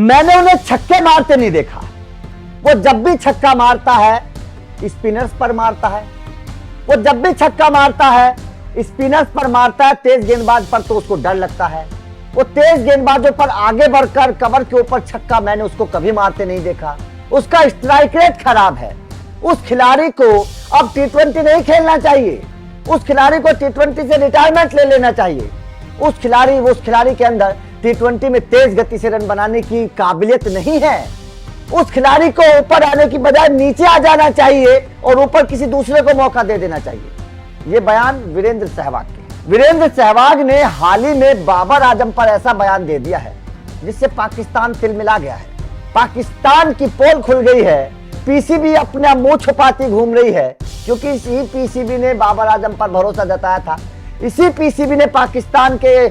मैंने उन्हें छक्के मारते नहीं देखा। वो जब भी छक्का मारता है स्पिनर्स पर मारता है, वो जब भी छक्का मारता है स्पिनर्स पर मारता है, तेज गेंदबाज पर तो उसको डर लगता है। वो तेज गेंदबाजों पर आगे बढ़कर कवर के ऊपर छक्का मैंने उसको कभी मारते नहीं देखा। उसका स्ट्राइक रेट खराब है। उस खिलाड़ी को अब टी20 नहीं खेलना चाहिए। उस खिलाड़ी को टी20 से रिटायरमेंट ले लेना चाहिए। उस खिलाड़ी के अंदर टी20 में तेज गति से रन बनाने की काबिलियत नहीं है। उस खिलाड़ी को ऊपर आने की बजाय नीचे आ जाना चाहिए और ऊपर किसी दूसरे को मौका दे देना चाहिए। ये बयान वीरेंद्र सहवाग के। वीरेंद्र सहवाग ने हाल ही में बाबर आजम पर ऐसा बयान दे दिया है जिससे पाकिस्तान तिलमिला गया है। पाकिस्तान की पोल खुल गई है। पीसीबी अपना मुंह छुपाती घूम रही है क्योंकि इसी पीसीबी ने बाबर आजम पर भरोसा जताया था। इसी पीसीबी ने पाकिस्तान के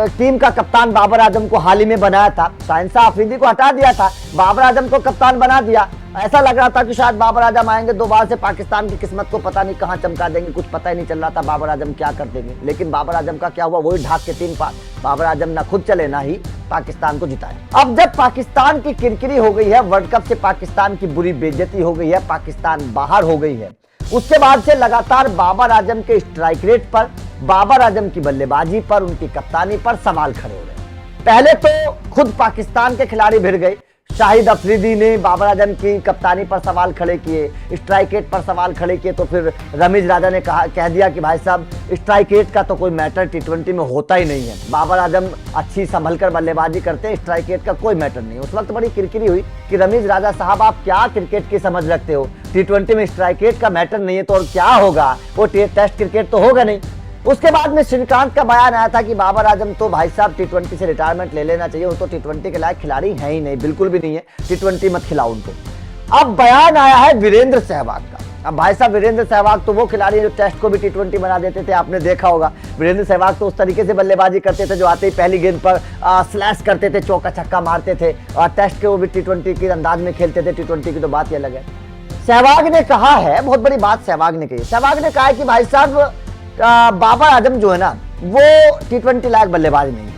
टीम का कप्तान बाबर आजम को हाल ही में बनाया था। शाहिन अफरीदी को हटा दिया था, बाबर आजम को कप्तान बना दिया। ऐसा लग रहा था कि शायद बाबर आजम आएंगे दोबारा से पाकिस्तान की किस्मत को पता नहीं कहां चमका देंगे। कुछ पता ही नहीं चल रहा था बाबर आजम क्या कर देंगे। लेकिन बाबर आजम का क्या हुआ, वही ढाक के 3 पार। बाबर आजम ना खुद चले ना ही पाकिस्तान को जिताए। अब जब पाकिस्तान की किरकिरी हो गई है, वर्ल्ड कप से पाकिस्तान की बुरी बेइज्जती हो गई है, पाकिस्तान बाहर हो गई है, उसके बाद से लगातार बाबर आजम के स्ट्राइक रेट पर, बाबर आजम की बल्लेबाजी पर, उनकी कप्तानी पर सवाल खड़े हो रहे हैं। पहले तो खुद पाकिस्तान के खिलाड़ी भिड़ गए। शाहिद अफरीदी ने बाबर आजम की कप्तानी पर सवाल खड़े किए, स्ट्राइक रेट पर सवाल खड़े किए। तो फिर रमीज राजा ने कह दिया कि भाई साहब स्ट्राइक रेट का तो कोई मैटर टी20 में होता ही नहीं है। बाबर आजम अच्छी संभल कर बल्लेबाजी करते हैं, स्ट्राइक रेट का कोई मैटर नहीं। उस वक्त बड़ी किरकिरी हुई कि रमीज राजा साहब आप क्या क्रिकेट की समझ रखते हो, टी20 में स्ट्राइक रेट का मैटर नहीं है तो और क्या होगा, वो टेस्ट क्रिकेट तो होगा नहीं। उसके बाद में श्रीकांत का बयान आया था कि बाबर आजम तो भाई साहब टी20 से रिटायरमेंट ले लेना चाहिए, वो तो टी20 के लायक खिलाड़ी है ही नहीं, बिल्कुल भी नहीं है, टी20 मत खिलाओ उनको। अब बयान आया है वीरेंद्र सहवाग का। अब भाई साहब वीरेंद्र सहवाग तो वो खिलाड़ी जो टेस्ट को भी टी20 बना देते थे, आपने देखा होगा। वीरेंद्र सहवाग तो उस तरीके से बल्लेबाजी करते थे जो आते ही पहली गेंद पर स्लैश करते थे, चौका छक्का मारते थे, और टेस्ट के वो भी टी20 के अंदाज में खेलते थे। टी20 की तो बात ही अलग है। सहवाग ने कहा है, बहुत बड़ी बात सहवाग ने कही। सहवाग ने कहा है कि भाई साहब बाबर आजम जो है ना वो टी20 लायक बल्लेबाज नहीं है।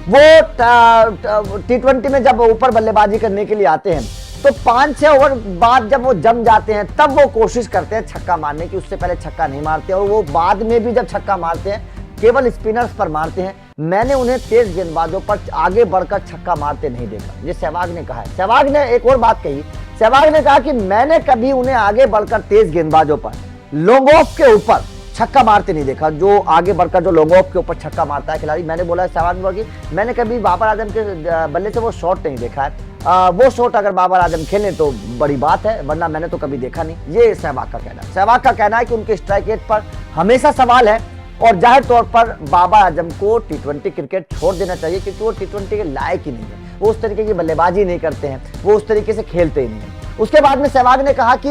वो टी20 में जब ऊपर बल्लेबाजी करने के लिए आते हैं तो 5-6 ओवर बाद जब वो जम जाते हैं तब वो कोशिश करते हैं छक्का मारने की, उससे पहले छक्का नहीं मारते। और वो बाद में भी जब छक्का मारते हैं केवल स्पिनर्स पर मारते हैं। मैंने उन्हें तेज गेंदबाजों पर आगे बढ़कर छक्का मारते नहीं देखा, ये सहवाग ने कहा है। सहवाग ने एक और बात कही। सहवाग ने कहा कि मैंने कभी उन्हें आगे बढ़कर तेज गेंदबाजों पर लॉन्ग ऑफ के ऊपर छक्का मारते नहीं देखा। जो आगे बढ़कर जो लॉन्ग ऑफ के ऊपर छक्का मारता है खिलाड़ी, मैंने बोला सहवाग ने बोला कि मैंने कभी बाबर आजम के बल्ले से वो शॉट नहीं देखा है। वो शॉट अगर बाबर आजम खेलें तो बड़ी बात है, वरना मैंने तो कभी देखा नहीं। ये सहवाग का कहना है। सहवाग का कहना है कि उनके स्ट्राइक रेट पर हमेशा सवाल है और जाहिर तौर पर बाबर आजम को टी20 क्रिकेट छोड़ देना चाहिए क्योंकि वो टी20 के लायक ही नहीं है। वो उस तरीके की बल्लेबाजी नहीं करते हैं, वो उस तरीके से खेलते ही नहीं है। उसके बाद में सहवाग ने कहा कि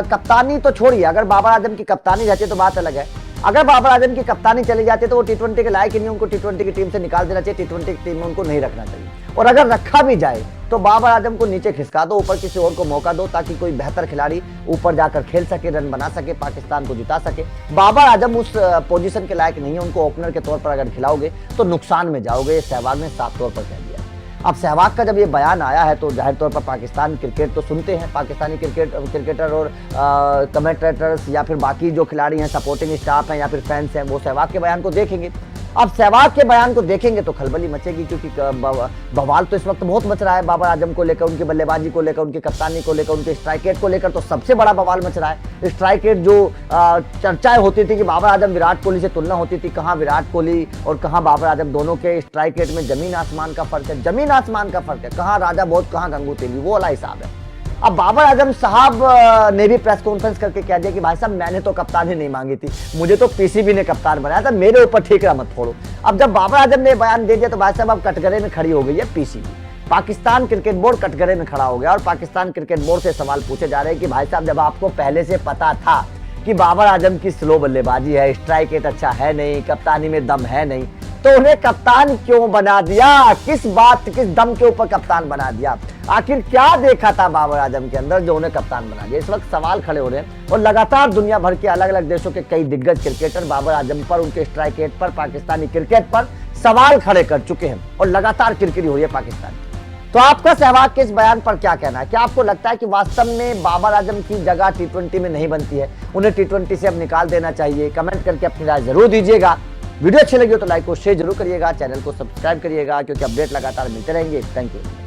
कप्तानी तो छोड़िए, अगर बाबर आजम की कप्तानी रहती तो बात अलग है। अगर बाबर आजम की कप्तानी चली जाती तो वो टी20 के लायक ही नहीं, उनको टी20 की टीम से निकाल देना चाहिए, टी20 की टीम में उनको नहीं रखना चाहिए। और अगर रखा भी जाए तो बाबर आजम को नीचे खिसका दो, ऊपर किसी और को मौका दो ताकि कोई बेहतर खिलाड़ी ऊपर जाकर खेल सके, रन बना सके, पाकिस्तान को जिता सके। बाबर आजम उस पोजीशन के लायक नहीं है, उनको ओपनर के तौर पर अगर खिलाओगे तो नुकसान में जाओगे, ये सहवाग ने साफ तौर पर कह दिया। अब सहवाग का जब ये बयान आया है तो जाहिर तौर पर पाकिस्तान क्रिकेट तो सुनते हैं, पाकिस्तानी क्रिकेटर और कमेंटेटर्स या फिर बाकी जो खिलाड़ी हैं, सपोर्टिंग स्टाफ हैं या फिर फैंस हैं, वो सहवाग के बयान को देखेंगे। अब सहवाग के बयान को देखेंगे तो खलबली मचेगी क्योंकि बवाल तो इस वक्त बहुत मच रहा है बाबर आजम को लेकर, उनकी बल्लेबाजी को लेकर, उनकी कप्तानी को लेकर, उनके स्ट्राइक रेट को लेकर तो सबसे बड़ा बवाल मच रहा है। स्ट्राइक रेट जो चर्चाएं होती थी कि बाबर आजम विराट कोहली से तुलना होती थी, कहाँ विराट कोहली और कहाँ बाबर आजम, दोनों के स्ट्राइक रेट में जमीन आसमान का फर्क है, जमीन आसमान का फर्क है। कहाँ राजा बहुत, कहाँ गंगू तेली, वो वाला हिसाब है। अब बाबर आजम साहब ने भी प्रेस कॉन्फ्रेंस करके कह दिया कि भाई साहब मैंने तो कप्तानी नहीं मांगी थी, मुझे तो पीसीबी ने कप्तान बनाया था, मेरे ऊपर ठीकरा मत फोड़ो। अब जब बाबर आजम ने बयान दे दिया तो भाई साहब अब कटघरे में खड़ी हो गई है पीसीबी। पाकिस्तान क्रिकेट बोर्ड कटघरे में खड़ा हो गया और पाकिस्तान क्रिकेट बोर्ड से सवाल पूछे जा रहे हैं कि भाई साहब जब आपको पहले से पता था कि बाबर आजम की स्लो बल्लेबाजी है, स्ट्राइक रेट अच्छा है नहीं, कप्तानी में दम है नहीं, तो उन्हें कप्तान क्यों बना दिया? किस दम के ऊपर कप्तान बना दिया? आखिर क्या देखा था बाबर आजम के अंदर जो उन्हें कप्तान बना दिया? इस वक्त सवाल खड़े हो रहे हैं और लगातार दुनिया भर के अलग अलग देशों के कई दिग्गज क्रिकेटर बाबर आजम पर, उनके स्ट्राइक रेट पर, पाकिस्तानी क्रिकेट पर सवाल खड़े कर चुके हैं और लगातार किरकिरी हो रही है पाकिस्तान। तो आपका सहवाग के इस बयान पर क्या कहना है? क्या आपको लगता है कि वास्तव में बाबर आजम की जगह टी20 में नहीं बनती है, उन्हें टी20 से अब निकाल देना चाहिए? कमेंट करके अपनी राय जरूर दीजिएगा। वीडियो अच्छी लगी हो तो लाइक और शेयर जरूर करिएगा, चैनल को सब्सक्राइब करिएगा, क्योंकि अपडेट लगातार मिलते रहेंगे। Thank you.